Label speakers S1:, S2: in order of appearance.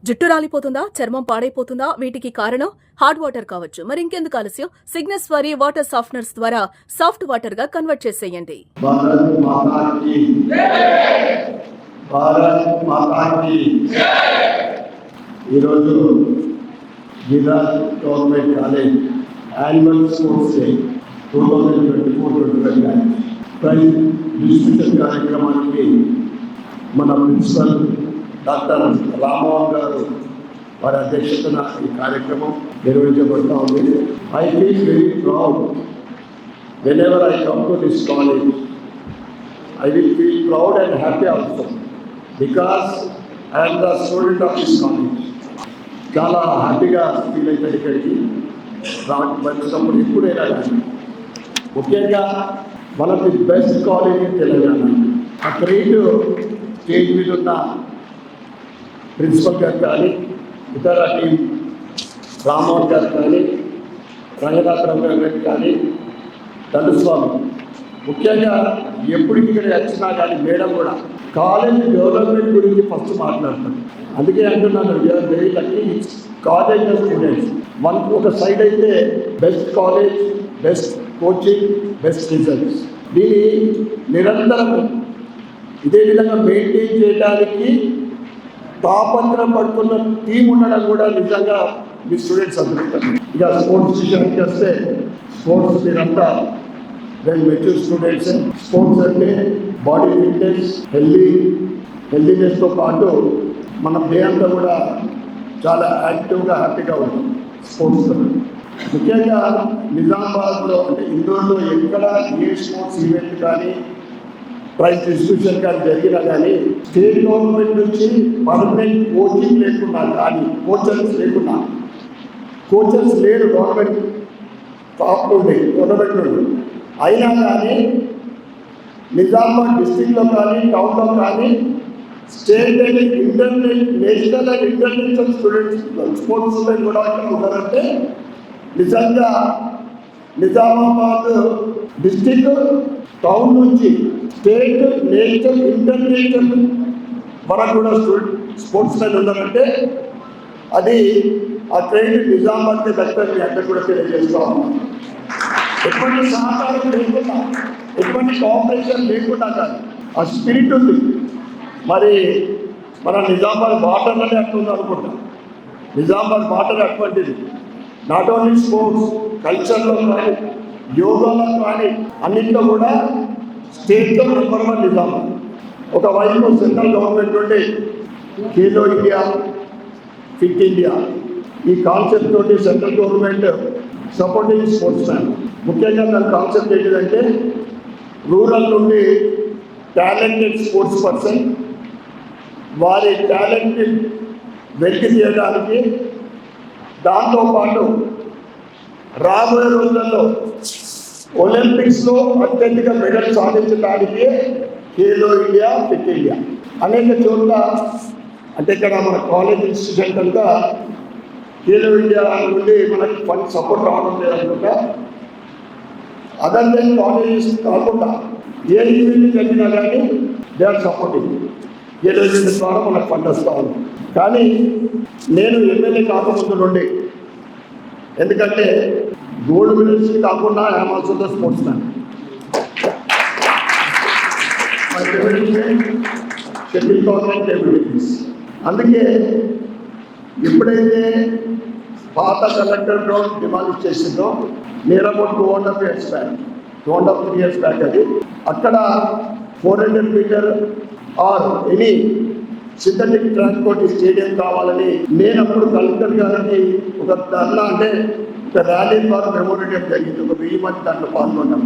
S1: జుట్టు రాలిపోతుందా, చర్మం పాడైపోతుందా? వీటికి కారణం హార్డ్ వాటర్ కావచ్చు. మరి ఇంకెందుకు ఆలస్యం? సిగ్నస్ వారి వాటర్ సాఫ్ట్నర్స్ ద్వారా సాఫ్ట్ వాటర్ గా కన్వర్ట్ చేసేయండి.
S2: ఈరోజు Giraj government college annual sports day 2024-25 prize distribution కార్యక్రమానికి మన ప్రిన్సిపల్ డాక్టర్ రామ్మోహన్ గారు వారి అధ్యక్షతన ఈ కార్యక్రమం నిర్వహించబడుతూ ఉంది. I feel very proud whenever I come to this college. I will feel proud and happy also because I am the student of this college. చాలా హ్యాపీగా ఫీల్ అవుతుంది ఇక్కడికి వచ్చినప్పుడు ఎప్పుడైనా కానీ. ముఖ్యంగా one of the best college in Telangana. ఆ credit stage మీద ఉన్న ప్రిన్సిపల్ గారు కానీ, ఇతర టీం రామ్మోహన్ గారు కానీ, రంగనాథరావు గారు కానీ, దండుస్వామి, ముఖ్యంగా ఎప్పుడు ఇక్కడ వచ్చినా కానీ మేడం కూడా కాలేజ్ డెవలప్మెంట్ గురించి ఫస్ట్ మాట్లాడతారు. అందుకే అంటున్నాను, you are very lucky college students. మనకు ఒక సైడ్ అయితే best college, best coaching, best results. దీన్ని నిరంతరం ఇదే విధంగా మెయింటైన్ చేయడానికి తాపత్రం పడుతున్న టీం ఉండడం కూడా నిజంగా మీ స్టూడెంట్స్ అందుకుంటారు. ఇక స్పోర్ట్స్ విషయానికి వస్తే స్పోర్ట్స్ మీరంతా వెల్ మెచ్యూర్ స్టూడెంట్స్. స్పోర్ట్స్ అంటే బాడీ ఫిట్నెస్, హెల్దీనెస్తో పాటు మన డే అంతా కూడా చాలా యాక్టివ్గా హ్యాపీగా ఉంటుంది స్పోర్ట్స్తో. ముఖ్యంగా నిజామాబాద్లో అంటే ఇండోర్లో ఎక్కడ ఏ స్పోర్ట్స్ ఈవెంట్ కానీ ప్రైజ్ డిస్ట్రిబ్యూషన్ కానీ జరిగినా కానీ స్టేట్ గవర్నమెంట్ నుంచి పర్మనెంట్ కోచింగ్ లేకున్నా కానీ కోచర్స్ లేరు గవర్నమెంట్ టాప్ నుండి, గవర్నమెంట్ నుండి. అయినా కానీ నిజామాబాద్ డిస్ట్రిక్ట్లో కానీ టౌన్లో కానీ state and national and international students sports student కూడా ఉన్నారంటే నిజంగా నిజామాబాద్ డిస్ట్రిక్ట్ టౌన్ నుంచి స్టేట్, నేషనల్, ఇంటర్నేషనల్ వరకు కూడా స్పోర్ట్స్ మెన్ ఉన్నారంటే అది ఆ క్రెడిట్ నిజామాబాద్కి దక్కని అందరూ కూడా తెలియజేస్తూ ఉన్నాం. ఎటువంటి సహకారం లేకుండా, ఎటువంటి కోఆపరేషన్ లేకుండా కానీ ఆ స్పిరిట్ ఉంది. మరి మన నిజామాబాద్ వాటర్లోనే అట్లుంది అనుకుంటా. నిజామాబాద్ వాటర్ అటువంటిది. నాట్ ఓన్లీ స్పోర్ట్స్, కల్చర్లో కానీ, యోగాలో కానీ అన్నింటిలో కూడా స్టేట్లో నెంబర్ 1 నిజామాబాద్. ఒకవైపు సెంట్రల్ గవర్నమెంట్ నుండి ఖేలో ఇండియా, ఫిట్ ఇండియా ఈ కాన్సెప్ట్ తోటి central government supporting sports man. ముఖ్యంగా దాని కాన్సెప్ట్ ఏంటిదంటే రూరల్ నుండి టాలెంటెడ్ స్పోర్ట్స్ పర్సన్ వారి టాలెంట్ని వెలికి తీయడానికి, దాంతోపాటు రాబోయే రోజులలో ఒలింపిక్స్లో అత్యధిక మెడల్ సాధించడానికి ఖేలో ఇండియా, ఫిట్ ఇండియా అనేక చోట్ల అంటే ఇక్కడ మన కాలేజ్ ఇన్స్టిట్యూషన్ అంతా ఖేలో ఇండియా నుండి మనకి ఫండ్ సపోర్ట్ రావడం లేదనుకుంటా. అదర్ దెన్ కాలేజెస్ కాకుండా ఏ ఈవెంట్ జరిగినా కానీ they are supporting. Khelo India ద్వారా మనకు ఫండ్ వస్తూ ఉంది. కానీ నేను ఎమ్మెల్యే కాకముందు నుండి, ఎందుకంటే గోల్డ్ మెడల్స్ కాకుండా I'm also the sports man. Shuttle tournament table. అందుకే ఎప్పుడైతే పాత కలెక్టర్ గ్రౌండ్ డిమాలిష్ చేసిందో నియర్ అబౌట్ 2.5 years బ్యాక్ అది అక్కడ 400 metre or any synthetic transport stadium కావాలని నేను అప్పుడు కలెక్టర్ గారికి ఒక ధర్నా అంటే ఒక ర్యాలీ ద్వారా మెమోరేటియం జరిగింది. ఒక 1000 మంది దాంట్లో పాల్గొన్నాం.